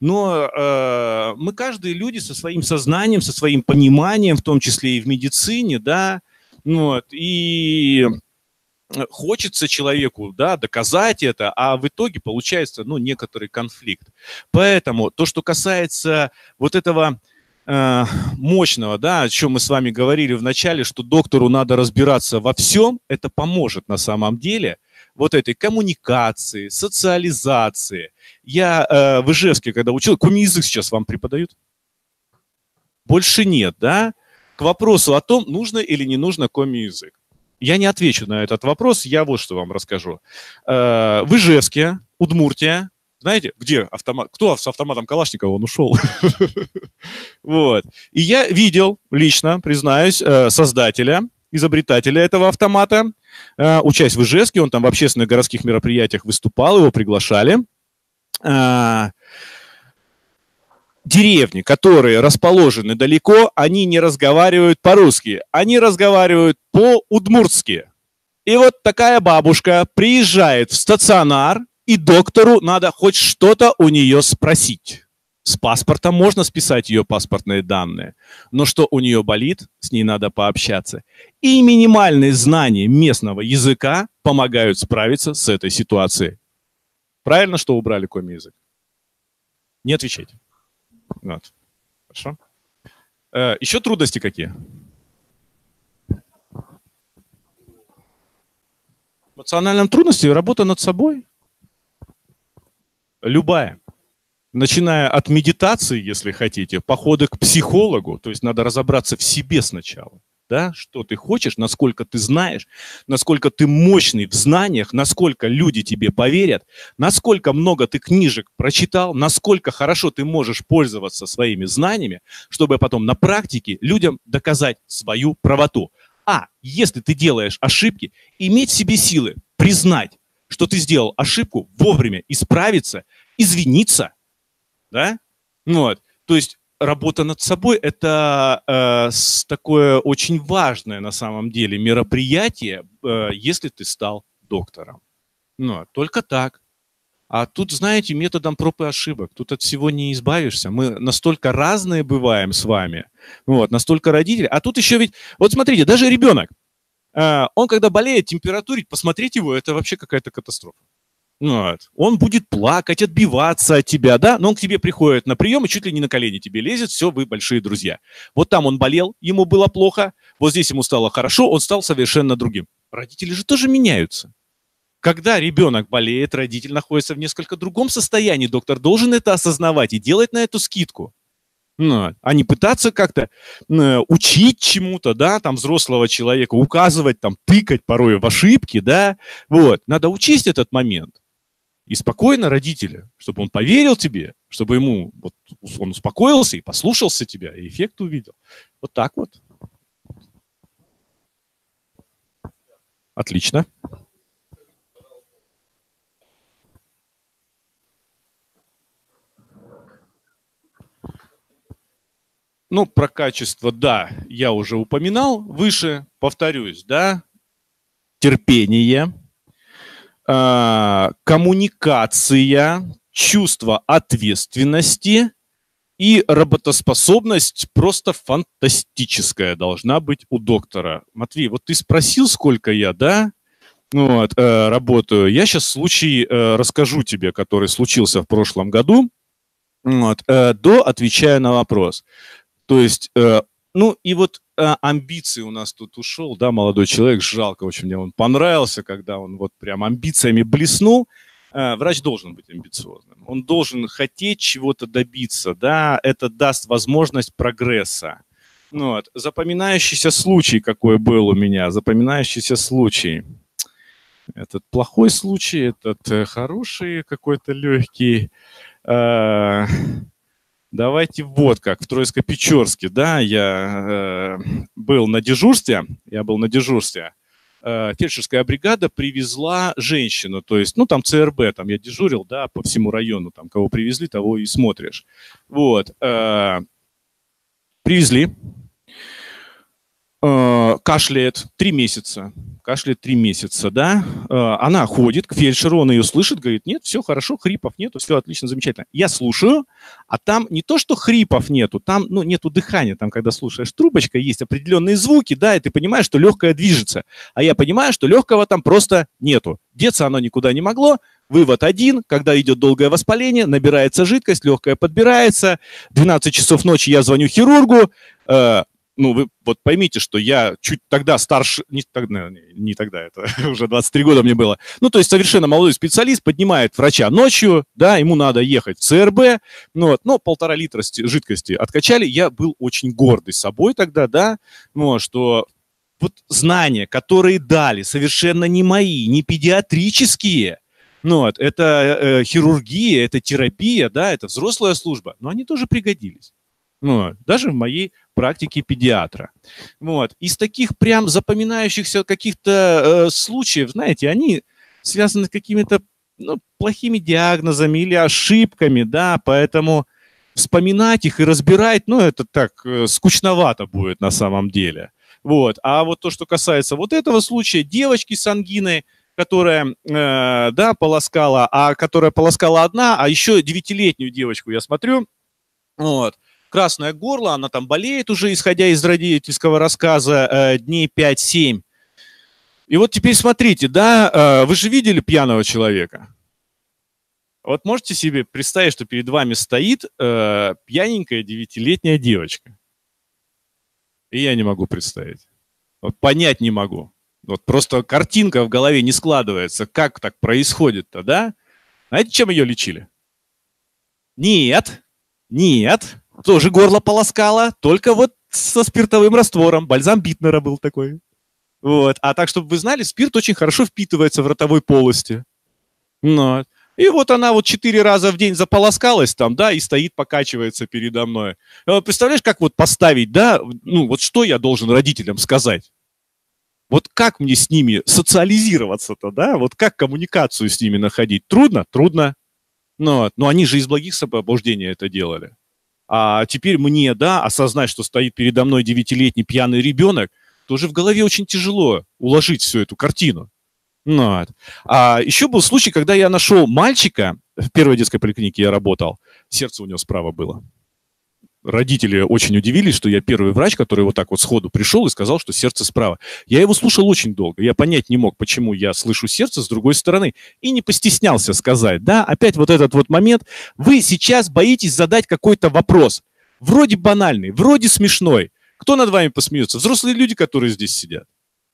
Но мы каждые люди со своим сознанием, со своим пониманием, в том числе и в медицине, да, вот, и хочется человеку, да, доказать это, а в итоге получается, ну, некоторый конфликт. Поэтому то, что касается вот этого мощного, да, о чем мы с вами говорили в начале, что доктору надо разбираться во всем, это поможет на самом деле. вот этой коммуникации, социализации. Я в Ижевске, когда учил, коми-язык сейчас вам преподают? Больше нет, да? К вопросу о том, нужно или не нужно коми-язык. Я не отвечу на этот вопрос, я вот что вам расскажу. В Ижевске, Удмуртия, знаете, где автомат? Кто с автоматом Калашникова? Он ушел. Вот. И я видел лично, признаюсь, создателя, изобретателя этого автомата, учась в Ижевске, он там в общественных городских мероприятиях выступал, его приглашали. Деревни, которые расположены далеко, они не разговаривают по-русски, они разговаривают по-удмуртски. И вот такая бабушка приезжает в стационар, и доктору надо хоть что-то у нее спросить. С паспорта можно списать ее паспортные данные, но что у нее болит, с ней надо пообщаться. И минимальные знания местного языка помогают справиться с этой ситуацией. Правильно, что убрали коми-язык? Не отвечайте. Вот. Хорошо. Еще трудности какие? Эмоциональные трудности – работа над собой. Любая. Начиная от медитации, если хотите, похода к психологу, то есть надо разобраться в себе сначала. Да? Что ты хочешь, насколько ты знаешь, насколько ты мощный в знаниях, насколько люди тебе поверят, насколько много ты книжек прочитал, насколько хорошо ты можешь пользоваться своими знаниями, чтобы потом на практике людям доказать свою правоту. А если ты делаешь ошибки, иметь в себе силы признать, что ты сделал ошибку, вовремя исправиться, извиниться. Да? Вот. То есть работа над собой – это такое очень важное на самом деле мероприятие, если ты стал доктором. Ну, только так. А тут, знаете, методом проб и ошибок. Тут от всего не избавишься. Мы настолько разные бываем с вами. Вот, настолько родители. А тут еще ведь, вот смотрите, даже ребенок, он когда болеет, температурить, посмотреть его – это вообще какая-то катастрофа. Вот. Он будет плакать, отбиваться от тебя, да, но он к тебе приходит на прием и чуть ли не на колени тебе лезет, все, вы большие друзья. Вот там он болел, ему было плохо, вот здесь ему стало хорошо, он стал совершенно другим. Родители же тоже меняются. Когда ребенок болеет, родитель находится в несколько другом состоянии, доктор должен это осознавать и делать на эту скидку. А не пытаться как-то учить чему-то, да, там, взрослого человека, указывать, там, тыкать порой в ошибки, да, вот. Надо учесть этот момент. И спокойно родителя, чтобы он поверил тебе, чтобы ему, вот, он успокоился и послушался тебя, и эффект увидел. Вот так вот. Отлично. Ну, про качество, да, я уже упоминал выше, повторюсь, да, терпение, коммуникация, чувство ответственности и работоспособность просто фантастическая должна быть у доктора. Матвей, вот ты спросил, сколько я, да, вот, работаю. Я сейчас случай расскажу тебе, который случился в прошлом году, вот, отвечая на вопрос. То есть, ну и вот амбиции у нас тут ушел, да, молодой человек, жалко очень, мне он понравился, когда он вот прям амбициями блеснул. Врач должен быть амбициозным, он должен хотеть чего-то добиться, да, это даст возможность прогресса. Ну, вот. Запоминающийся случай какой был у меня, запоминающийся случай. Этот плохой случай, этот хороший какой-то легкий. Давайте вот как, в Троицко-Печорске, да, я был на дежурстве, фельдшерская бригада привезла женщину, то есть, ну, там ЦРБ, там я дежурил, да, по всему району, там, кого привезли, того и смотришь. Вот, привезли, кашляет 3 месяца, да, она ходит к фельдшеру, он ее слышит, говорит, нет, все хорошо, хрипов нету, все отлично, замечательно. Я слушаю, а там не то, что хрипов нету, там, ну, нету дыхания, там, когда слушаешь трубочка, есть определенные звуки, да, и ты понимаешь, что легкое движется, а я понимаю, что легкого там просто нету, деться оно никуда не могло. Вывод один, когда идет долгое воспаление, набирается жидкость, легкое подбирается, 12 часов ночи я звоню хирургу, ну, вы вот поймите, что я чуть тогда старше, не тогда, это уже 23 года мне было, ну, то есть совершенно молодой специалист поднимает врача ночью, да, ему надо ехать в ЦРБ, ну, вот, но 1,5 литра жидкости откачали, я был очень гордый собой тогда, да, ну, что вот знания, которые дали, совершенно не мои, не педиатрические, ну, вот, это хирургия, это терапия, да, это взрослая служба, но они тоже пригодились. Вот, даже в моей практике педиатра. Вот. Из таких прям запоминающихся каких-то случаев, знаете, они связаны с какими-то плохими диагнозами или ошибками, да, поэтому вспоминать их и разбирать, ну, это так скучновато будет на самом деле. Вот. А вот то, что касается вот этого случая, девочки с ангиной, которая, да, полоскала, которая полоскала одна, а еще 9-летнюю девочку я смотрю, вот, красное горло, она там болеет уже, исходя из родительского рассказа, дней 5-7. И вот теперь смотрите, да, вы же видели пьяного человека? Вот можете себе представить, что перед вами стоит пьяненькая 9-летняя девочка? И я не могу представить. Вот понять не могу. Вот просто картинка в голове не складывается. Как так происходит-то, да? Знаете, чем ее лечили? Нет. Тоже горло полоскало, только вот со спиртовым раствором. Бальзам Битнера был такой. Вот. А так, чтобы вы знали, спирт очень хорошо впитывается в ротовой полости. Вот. И вот она вот 4 раза в день заполоскалась там, да, и стоит, покачивается передо мной. Представляешь, как вот поставить, да, ну вот что я должен родителям сказать? Вот как мне с ними социализироваться-то, да? Вот как коммуникацию с ними находить? Трудно? Трудно. Но они же из благих побуждений это делали. А теперь мне, да, осознать, что стоит передо мной 9-летний пьяный ребенок, тоже в голове очень тяжело уложить всю эту картину. Вот. А еще был случай, когда я нашел мальчика, в первой детской поликлинике я работал, сердце у него справа было. Родители очень удивились, что я первый врач, который вот так вот сходу пришел и сказал, что сердце справа. Я его слушал очень долго. Я понять не мог, почему я слышу сердце с другой стороны. И не постеснялся сказать. Да, опять вот этот вот момент. Вы сейчас боитесь задать какой-то вопрос. Вроде банальный, вроде смешной. Кто над вами посмеется? Взрослые люди, которые здесь сидят.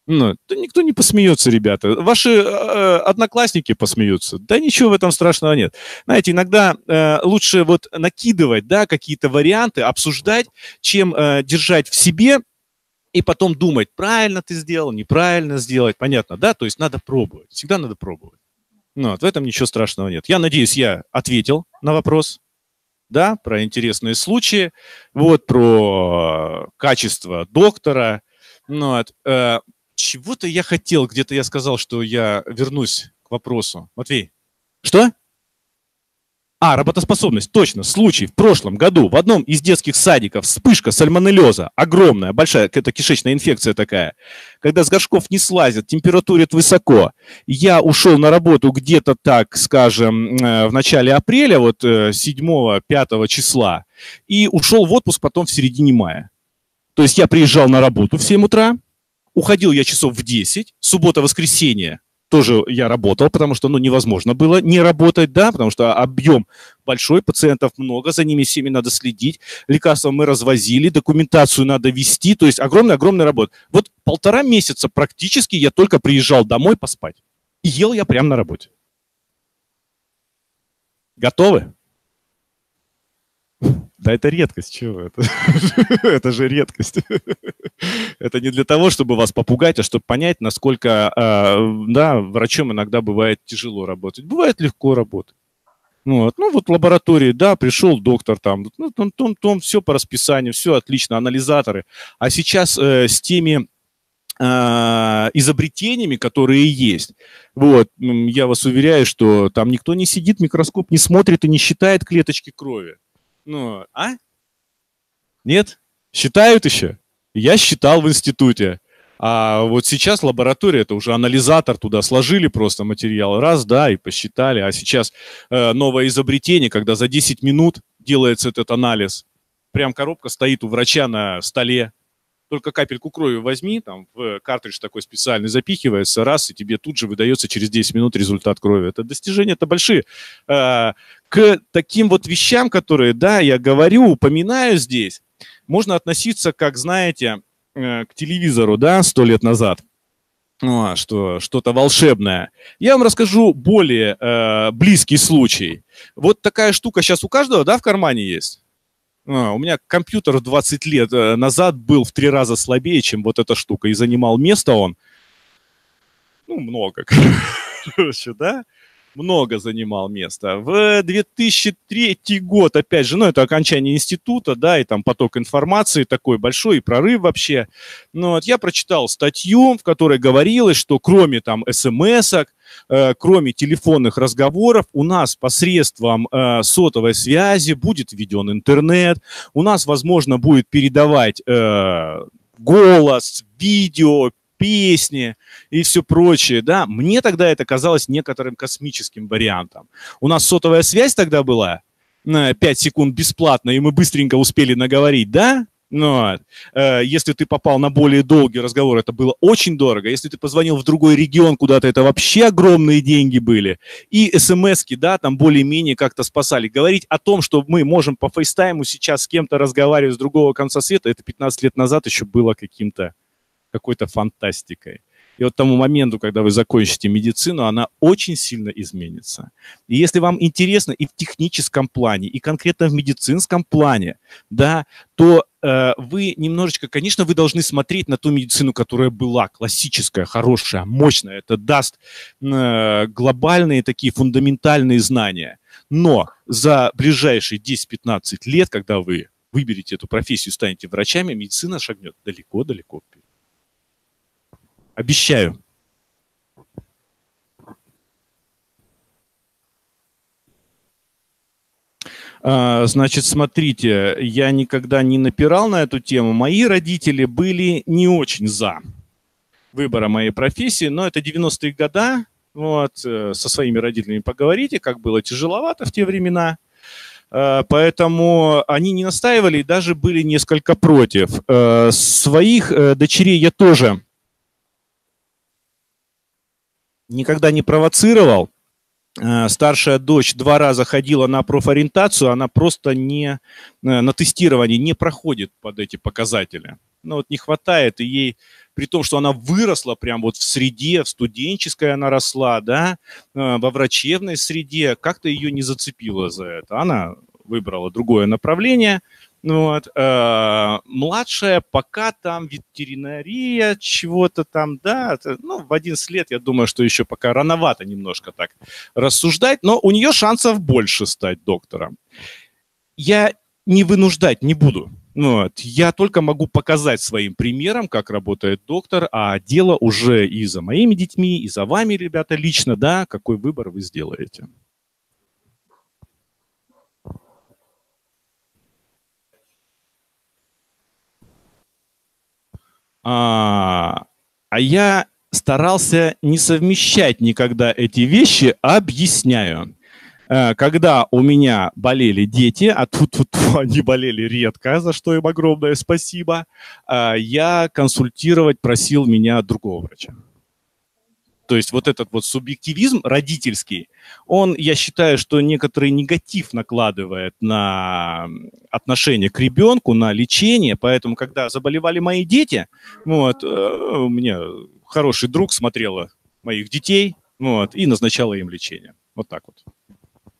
Ну, да никто не посмеется, ребята. Ваши одноклассники посмеются. Да ничего в этом страшного нет. Знаете, иногда лучше вот накидывать, да, какие-то варианты, обсуждать, чем держать в себе и потом думать, правильно ты сделал, неправильно сделать. Понятно, да? То есть надо пробовать. Всегда надо пробовать. Ну, вот в этом ничего страшного нет. Я надеюсь, я ответил на вопрос. Да, про интересные случаи, вот про качество доктора. Ну, вот, чего-то я хотел, где-то я сказал, что я вернусь к вопросу. Матвей, что? Работоспособность, точно, случай в прошлом году в одном из детских садиков вспышка сальмонеллеза, огромная, большая, это кишечная инфекция такая, когда с горшков не слазят, температурит высоко. Я ушел на работу где-то так, скажем, в начале апреля, вот 7-5 числа, и ушел в отпуск потом в середине мая. То есть я приезжал на работу в 7 утра, уходил я часов в 10, суббота-воскресенье тоже я работал, потому что, невозможно было не работать, да, потому что объем большой, пациентов много, за ними всеми надо следить, лекарства мы развозили, документацию надо вести, то есть огромная работа. Вот 1,5 месяца практически я только приезжал домой поспать. И ел я прямо на работе. Готовы? Да это редкость, чего это? Это же редкость. Это не для того, чтобы вас попугать, а чтобы понять, насколько, да, врачом иногда бывает тяжело работать. Бывает легко работать. Вот в лаборатории, да, пришел доктор там, все по расписанию, все отлично, анализаторы. А сейчас с теми изобретениями, которые есть, вот, я вас уверяю, что там никто не сидит, микроскоп не смотрит и не считает клеточки крови. Нет? Считают еще? Я считал в институте. А вот сейчас лаборатория, это уже анализатор, туда сложили просто материал, раз, да, и посчитали. А сейчас новое изобретение, когда за 10 минут делается этот анализ. Прям коробка стоит у врача на столе. Только капельку крови возьми, там в картридж такой специальный запихивается, раз, и тебе тут же выдается через 10 минут результат крови. Это достижения-то большие. К таким вот вещам, которые, да, я говорю, упоминаю здесь, можно относиться, как, знаете, к телевизору, да, 100 лет назад, что что-то волшебное. Я вам расскажу более близкий случай. Вот такая штука сейчас у каждого, да, в кармане есть? У меня компьютер 20 лет назад был в 3 раза слабее, чем вот эта штука, и занимал место он, ну, много, короче, да? Много занимал места. В 2003 год, опять же, ну, это окончание института, да, и там поток информации такой большой, и прорыв вообще. Ну, вот я прочитал статью, в которой говорилось, что кроме там смс-ок, кроме телефонных разговоров, у нас посредством сотовой связи будет введен интернет, у нас, возможно, будет передавать голос, видео, песни и все прочее, да, мне тогда это казалось некоторым космическим вариантом. У нас сотовая связь тогда была 5 секунд бесплатно, и мы быстренько успели наговорить, да? Но если ты попал на более долгий разговор, это было очень дорого. Если ты позвонил в другой регион куда-то, это вообще огромные деньги были. И смс-ки, да, там более-менее как-то спасали. Говорить о том, что мы можем по фейстайму сейчас с кем-то разговаривать с другого конца света, это 15 лет назад еще было какой-то фантастикой. И вот к тому моменту, когда вы закончите медицину, она очень сильно изменится. И если вам интересно и в техническом плане, и конкретно в медицинском плане, да, то вы немножечко, конечно, вы должны смотреть на ту медицину, которая была, классическая, хорошая, мощная. Это даст глобальные такие фундаментальные знания. Но за ближайшие 10-15 лет, когда вы выберете эту профессию и станете врачами, медицина шагнет далеко-далеко вперед. Обещаю. Значит, смотрите, я никогда не напирал на эту тему. Мои родители были не очень за выбора моей профессии, но это 90-е годы. Вот, со своими родителями поговорите, как было тяжеловато в те времена. Поэтому они не настаивали и даже были несколько против. Своих дочерей я тоже никогда не провоцировал. Старшая дочь 2 раза ходила на профориентацию, она просто на тестировании не проходит под эти показатели. Ну вот не хватает, и ей, при том, что она выросла прям вот в среде, в студенческой она росла, да, во врачебной среде, как-то ее не зацепило за это. Она выбрала другое направление. Вот. Младшая пока там ветеринария, чего-то там, да, ну, в 11 лет, я думаю, что еще пока рановато немножко так рассуждать, но у нее шансов больше стать доктором. Я не вынуждать не буду. Вот. Я только могу показать своим примером, как работает доктор, а дело уже и за моими детьми, и за вами, ребята, лично, да, какой выбор вы сделаете. А я старался не совмещать никогда эти вещи, объясняю. Когда у меня болели дети, а тут они болели редко, за что им огромное спасибо, я консультировать просил меня другого врача. То есть вот этот вот субъективизм родительский, он, я считаю, что некоторый негатив накладывает на отношение к ребенку, на лечение. Поэтому, когда заболевали мои дети, вот, у меня хороший друг смотрела моих детей, вот, и назначала им лечение. Вот так вот.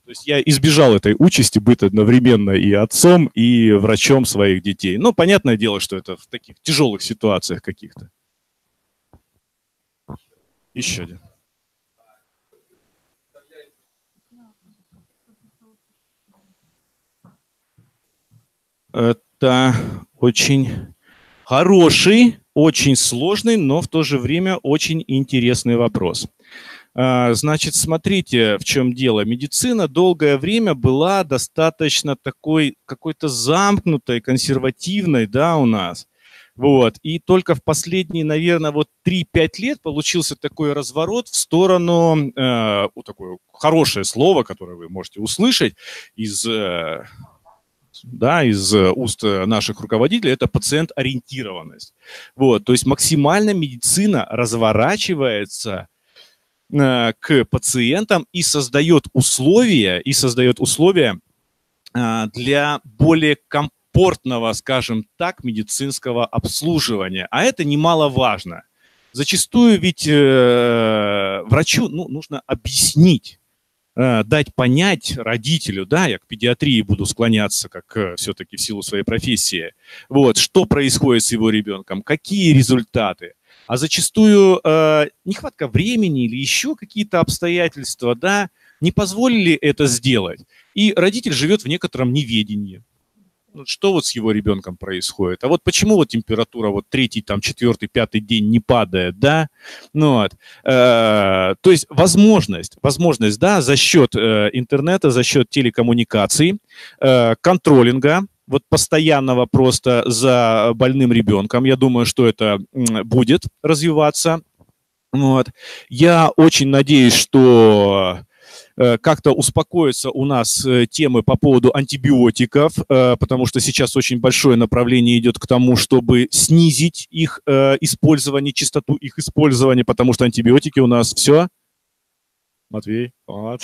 То есть я избежал этой участи быть одновременно и отцом, и врачом своих детей. Ну, понятное дело, что это в таких тяжелых ситуациях каких-то. Еще один. Это очень хороший, очень сложный, но в то же время очень интересный вопрос. Значит, смотрите, в чем дело. Медицина долгое время была достаточно такой какой-то замкнутой, консервативной, да, у нас. Вот. И только в последние, наверное, вот 3-5 лет получился такой разворот в сторону, такое хорошее слово, которое вы можете услышать из уст наших руководителей, это пациент-ориентированность. Вот. То есть максимально медицина разворачивается к пациентам и создает условия для более комфортного комфортного, скажем так, медицинского обслуживания. А это немаловажно. Зачастую ведь врачу нужно объяснить, дать понять родителю, да, я к педиатрии буду склоняться, как все-таки в силу своей профессии, вот, что происходит с его ребенком, какие результаты. А зачастую нехватка времени или еще какие-то обстоятельства, да, не позволили это сделать. И родитель живет в некотором неведении. Что вот с его ребенком происходит? А вот почему вот температура вот 3-й, там, 4-й, 5-й день не падает, да? Ну, вот. То есть возможность, да, за счет интернета, за счет телекоммуникаций, контролинга, вот постоянного просто за больным ребенком. Я думаю, что это будет развиваться. Вот. Я очень надеюсь, что как-то успокоятся у нас темы по поводу антибиотиков, потому что сейчас очень большое направление идет к тому, чтобы снизить их использование, частоту их использования, потому что антибиотики у нас все. Матвей, вот.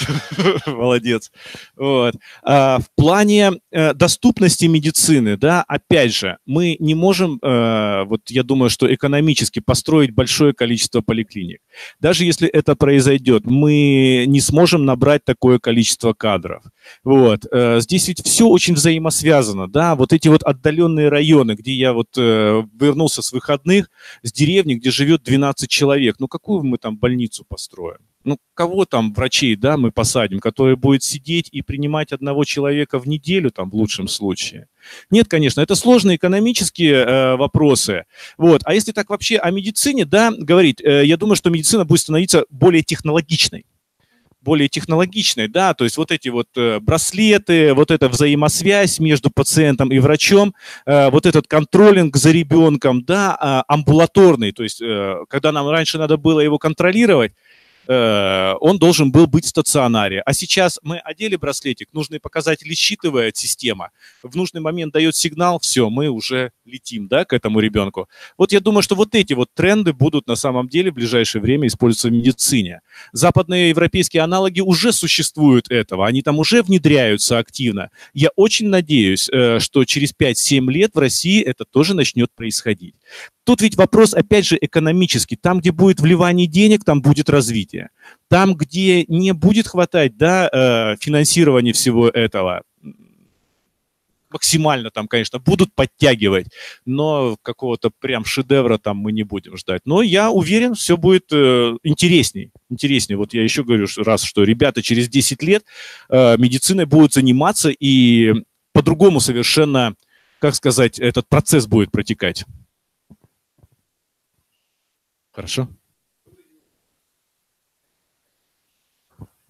Молодец. Вот. В плане доступности медицины, да, опять же, мы не можем, вот я думаю, что экономически построить большое количество поликлиник. Даже если это произойдет, мы не сможем набрать такое количество кадров. Вот. Здесь ведь все очень взаимосвязано, да, вот эти вот отдаленные районы, где я вот вернулся с выходных, с деревни, где живет 12 человек, ну какую мы там больницу построим? Ну, кого там врачей, да, мы посадим, который будет сидеть и принимать одного человека в неделю, там, в лучшем случае? Нет, конечно, это сложные экономические вопросы. Вот. А если так вообще о медицине, да, говорить, я думаю, что медицина будет становиться более технологичной, да, то есть вот эти вот браслеты, вот эта взаимосвязь между пациентом и врачом, вот этот контролинг за ребенком, да, амбулаторный, то есть когда нам раньше надо было его контролировать, он должен был быть в стационаре. А сейчас мы одели браслетик, нужные показатели считывает система, в нужный момент дает сигнал, все, мы уже летим, да, к этому ребенку. Вот я думаю, что вот эти вот тренды будут на самом деле в ближайшее время использоваться в медицине. Западные европейские аналоги уже существуют этого, они там уже внедряются активно. Я очень надеюсь, что через 5-7 лет в России это тоже начнет происходить. Тут ведь вопрос, опять же, экономический. Там, где будет вливание денег, там будет развитие. Там, где не будет хватать, да, финансирования всего этого, максимально там, конечно, будут подтягивать, но какого-то прям шедевра там мы не будем ждать. Но я уверен, все будет интересней. Вот я еще говорю раз, что ребята через 10 лет медициной будут заниматься, и по-другому совершенно, как сказать, этот процесс будет протекать. Хорошо?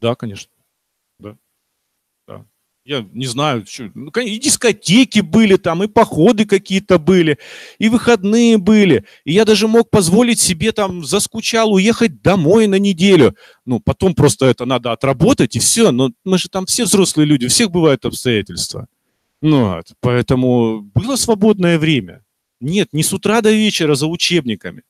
Да, конечно. Да. Я не знаю, что, и дискотеки были там, и походы какие-то были, и выходные были. И я даже мог позволить себе там, заскучал, уехать домой на неделю. Ну, потом просто это надо отработать, и все. Но мы же там все взрослые люди, у всех бывают обстоятельства. Ну, вот, поэтому было свободное время. Нет, не с утра до вечера за учебниками.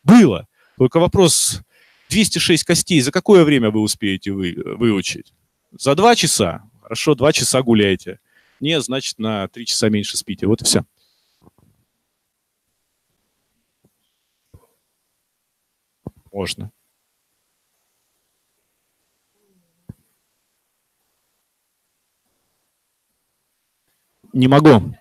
Было. Только вопрос, 206 костей, за какое время вы успеете выучить? За 2 часа? Хорошо, 2 часа гуляете. Нет, значит, на 3 часа меньше спите. Вот и все. Можно. Не могу.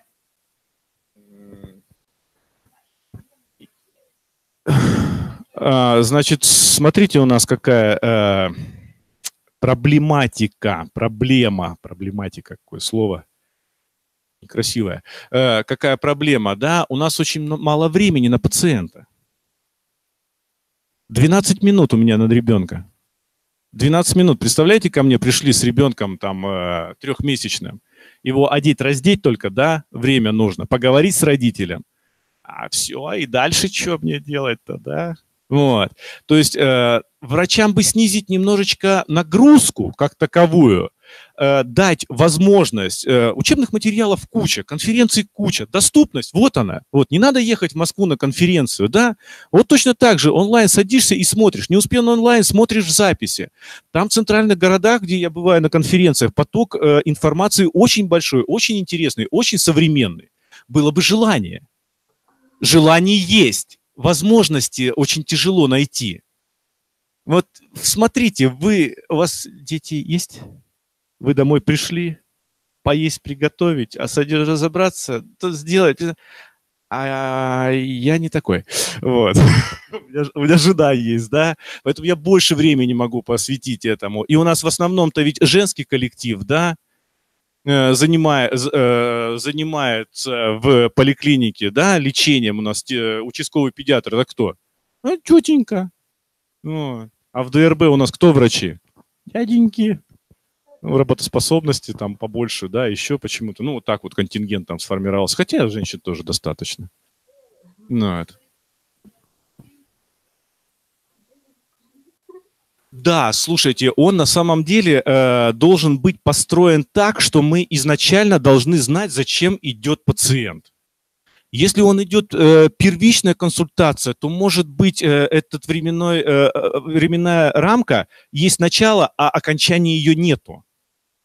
Значит, смотрите, у нас какая проблематика, какое слово некрасивое. Какая проблема, да? У нас очень мало времени на пациента. 12 минут у меня над ребенка. 12 минут. Представляете, ко мне пришли с ребенком там 3-месячным. Его одеть, раздеть только, да, время нужно. Поговорить с родителем. А все, и дальше что мне делать-то, да? Вот. То есть врачам бы снизить немножечко нагрузку как таковую, дать возможность, учебных материалов куча, конференций куча, доступность, вот она. Вот, не надо ехать в Москву на конференцию, да? Вот точно так же онлайн садишься и смотришь. Не успел на онлайн, смотришь в записи. Там в центральных городах, где я бываю на конференциях, поток информации очень большой, очень интересный, очень современный. было бы желание. Желание есть, возможности очень тяжело найти. Вот смотрите, у вас дети есть? Вы домой пришли, поесть, приготовить, а разобраться, то сделать. А я не такой. Вот. У меня жена есть, да, поэтому я больше времени могу посвятить этому. И у нас в основном-то ведь женский коллектив, да, занимается в поликлинике, да, лечением у нас участковый педиатр, это кто? Ну, тетенька. Вот. А в ДРБ у нас кто врачи? Дяденьки. Ну, работоспособности там побольше, да, еще почему-то. Ну, вот так вот контингент там сформировался. Хотя женщин тоже достаточно. Ну, это. Да, слушайте, он на самом деле должен быть построен так, что мы изначально должны знать, зачем идет пациент. Если он идет первичная консультация, то может быть этот временная рамка есть начало, а окончания ее нету.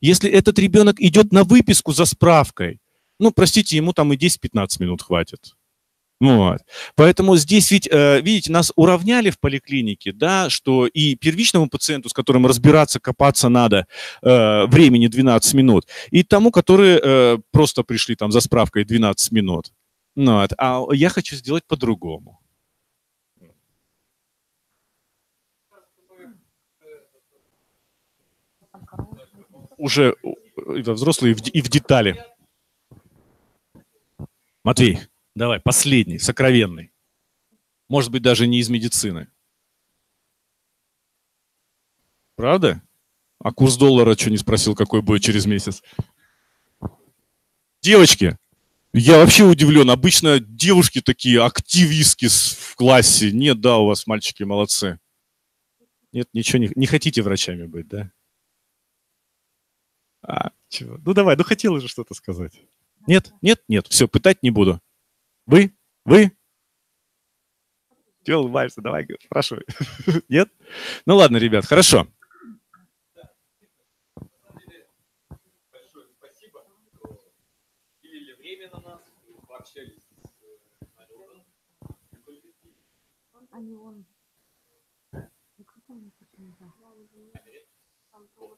Если этот ребенок идет на выписку за справкой, ну, простите, ему там и 10-15 минут хватит. Вот. Поэтому здесь ведь, видите, нас уравняли в поликлинике, да, что и первичному пациенту, с которым разбираться, копаться надо, времени 12 минут, и тому, которые просто пришли там за справкой 12 минут. Вот. А я хочу сделать по-другому. Уже взрослые и в детали. Матвей, давай, последний, сокровенный. Может быть, даже не из медицины. Правда? А курс доллара что не спросил, какой будет через месяц? Девочки, я вообще удивлен. Обычно девушки такие активистки в классе. Нет, да, у вас мальчики молодцы. Нет, ничего не хотите врачами быть, да? А, чего? Ну давай, ну хотела же что-то сказать. Нет, нет, нет, все, пытать не буду. Вы? Чего улыбаешься? Давай, спрашивай. Нет? Ну ладно, ребят, хорошо.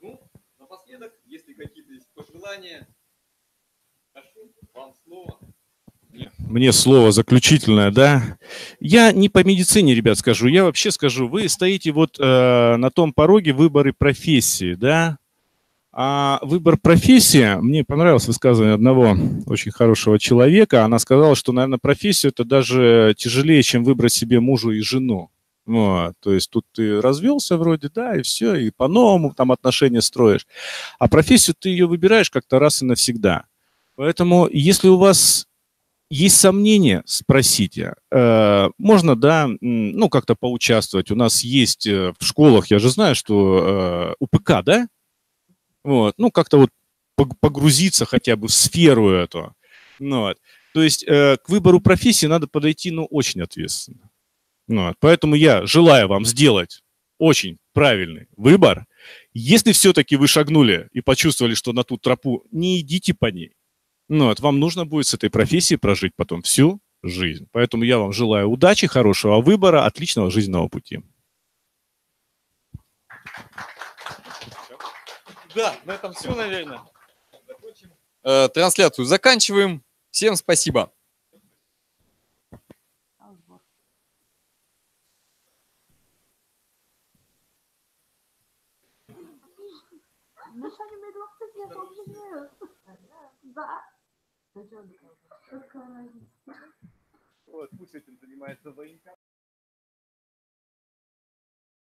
Ну, напоследок, если какие-то есть пожелания, прошу, вам слово. Мне слово заключительное, да. Я не по медицине, ребят, скажу. Я вообще скажу, вы стоите вот на том пороге выбора профессии, да. А выбор профессии, мне понравилось высказывание одного очень хорошего человека. Она сказала, что, наверное, профессию это даже тяжелее, чем выбрать себе мужа и жену. Вот. То есть тут ты развелся вроде, да, и все, и по-новому там отношения строишь. А профессию ты ее выбираешь как-то раз и навсегда. Поэтому, если у вас есть сомнения, спросите. Можно, да, ну, как-то поучаствовать. У нас есть в школах, я же знаю, что УПК, да? Вот, ну, как-то вот погрузиться хотя бы в сферу эту. Ну, вот. То есть к выбору профессии надо подойти, ну, очень ответственно. Ну, вот. Поэтому я желаю вам сделать очень правильный выбор. Если все-таки вы шагнули и почувствовали, что на ту тропу, не идите по ней. Ну, вот, вам нужно будет с этой профессией прожить потом всю жизнь. Поэтому я вам желаю удачи, хорошего выбора, отличного жизненного пути. Да, на этом все, наверное. Трансляцию заканчиваем. Всем спасибо. Вот, пусть этим занимается военком.